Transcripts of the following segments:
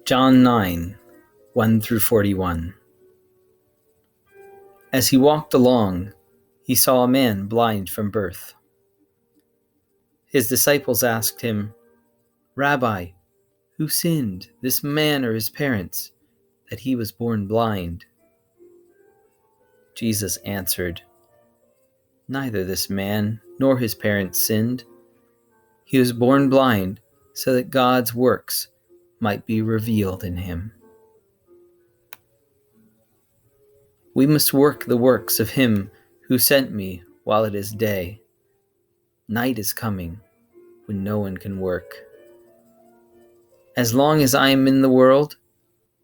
John 9, 1 through 41. As he walked along, he saw a man blind from birth. His disciples asked him, "Rabbi, who sinned, this man or his parents, that he was born blind?" Jesus answered, "Neither this man nor his parents sinned. He was born blind so that God's works might be revealed in him. We must work the works of him who sent me while it is day. Night is coming when no one can work. As long as I am in the world,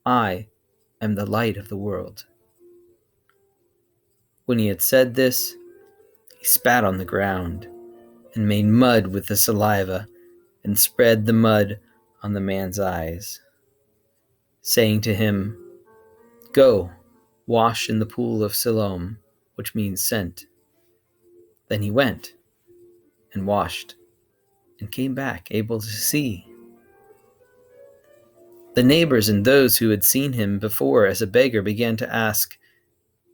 I am the light of the world." When he had said this, he spat on the ground and made mud with the saliva and spread the mud on the man's eyes, saying to him, "Go, wash in the pool of Siloam," which means sent. Then he went and washed and came back able to see. The neighbors and those who had seen him before as a beggar began to ask,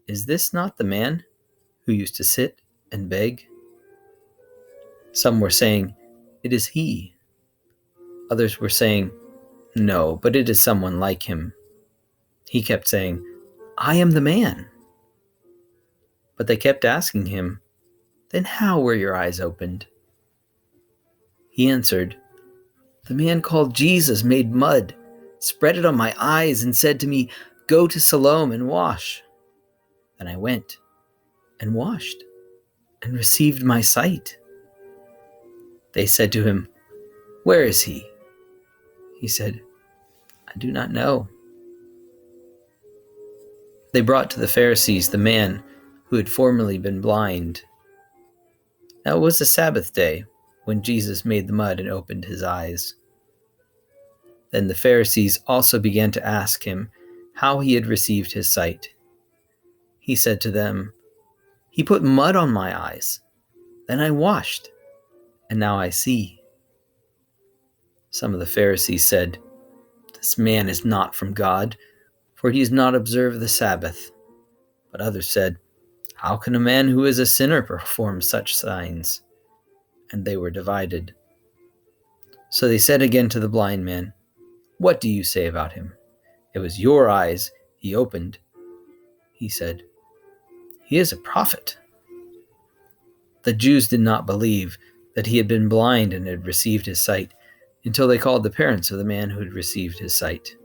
"Is this not the man who used to sit and beg?" Some were saying, "It is he." Others were saying, "No, but it is someone like him." He kept saying, "I am the man." But they kept asking him, "Then how were your eyes opened?" He answered, "The man called Jesus made mud, spread it on my eyes, and said to me, 'Go to Siloam and wash.' Then I went and washed and received my sight." They said to him, "Where is he?" He said, "I do not know." They brought to the Pharisees the man who had formerly been blind. Now it was the Sabbath day when Jesus made the mud and opened his eyes. Then the Pharisees also began to ask him how he had received his sight. He said to them, "He put mud on my eyes. Then I washed, and now I see." Some of the Pharisees said, "This man is not from God, for he does not observe the Sabbath." But others said, "How can a man who is a sinner perform such signs?" And they were divided. So they said again to the blind man, "What do you say about him? It was your eyes he opened." He said, "He is a prophet." The Jews did not believe that he had been blind and had received his sight until they called the parents of the man who had received his sight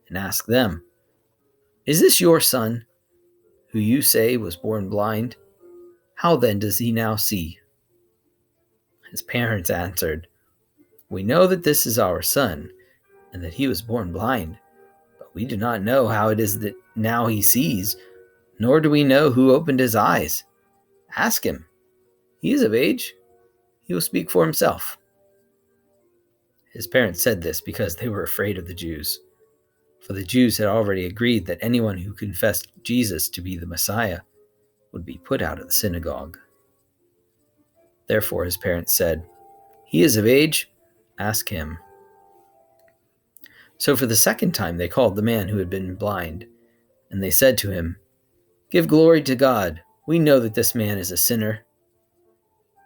and asked them, "Is this your son, who you say was born blind? How then does he now see?" His parents answered, "We know that this is our son, and that he was born blind, but we do not know how it is that now he sees, nor do we know who opened his eyes. Ask him. He is of age. He will speak for himself." His parents said this because they were afraid of the Jews, for the Jews had already agreed that anyone who confessed Jesus to be the Messiah would be put out of the synagogue. Therefore his parents said, "He is of age. Ask him." So for the second time they called the man who had been blind, and they said to him, "Give glory to God. We know that this man is a sinner."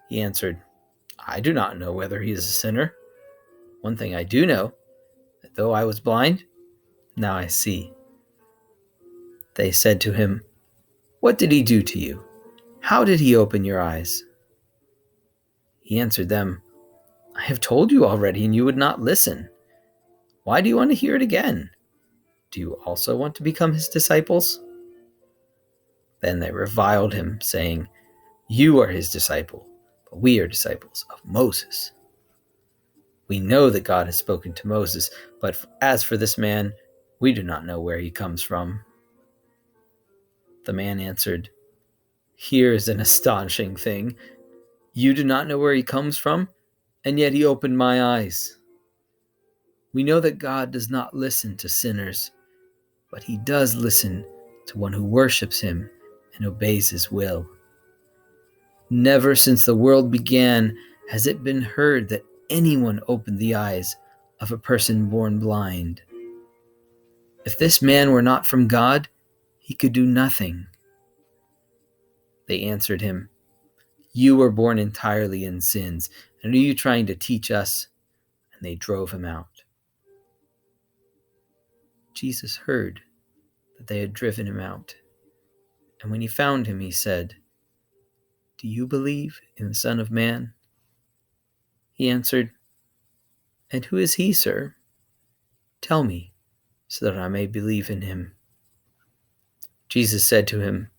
He answered, "I do not know whether he is a sinner. One thing I do know, that though I was blind, now I see." They said to him, "What did he do to you? How did he open your eyes?" He answered them, "I have told you already, and you would not listen. Why do you want to hear it again? Do you also want to become his disciples?" Then they reviled him, saying, "You are his disciple, but we are disciples of Moses. We know that God has spoken to Moses, but as for this man, we do not know where he comes from." The man answered, "Here is an astonishing thing. You do not know where he comes from, and yet he opened my eyes. We know that God does not listen to sinners, but he does listen to one who worships him and obeys his will. Never since the world began has it been heard that anyone opened the eyes of a person born blind. If this man were not from God, he could do nothing." They answered him, "You were born entirely in sins, and are you trying to teach us?" And they drove him out. Jesus heard that they had driven him out, and when he found him, he said, "Do you believe in the Son of Man?" He answered, "And who is he, sir? Tell me, so that I may believe in him." Jesus said to him,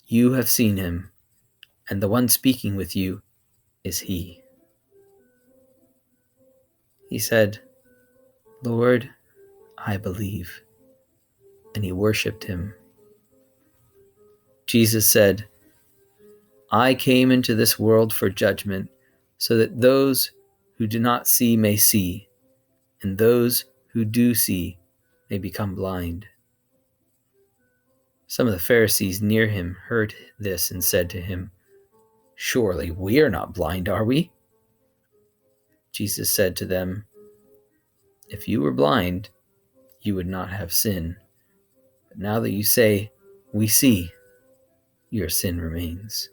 "You have seen him, and the one speaking with you is he." He said, "Lord, I believe." And he worshipped him. Jesus said, "I came into this world for judgment, so that those who do not see may see, and those who do see may become blind." Some of the Pharisees near him heard this and said to him, "Surely we are not blind, are we?" Jesus said to them, "If you were blind, you would not have sin. But now that you say, 'We see,' your sin remains."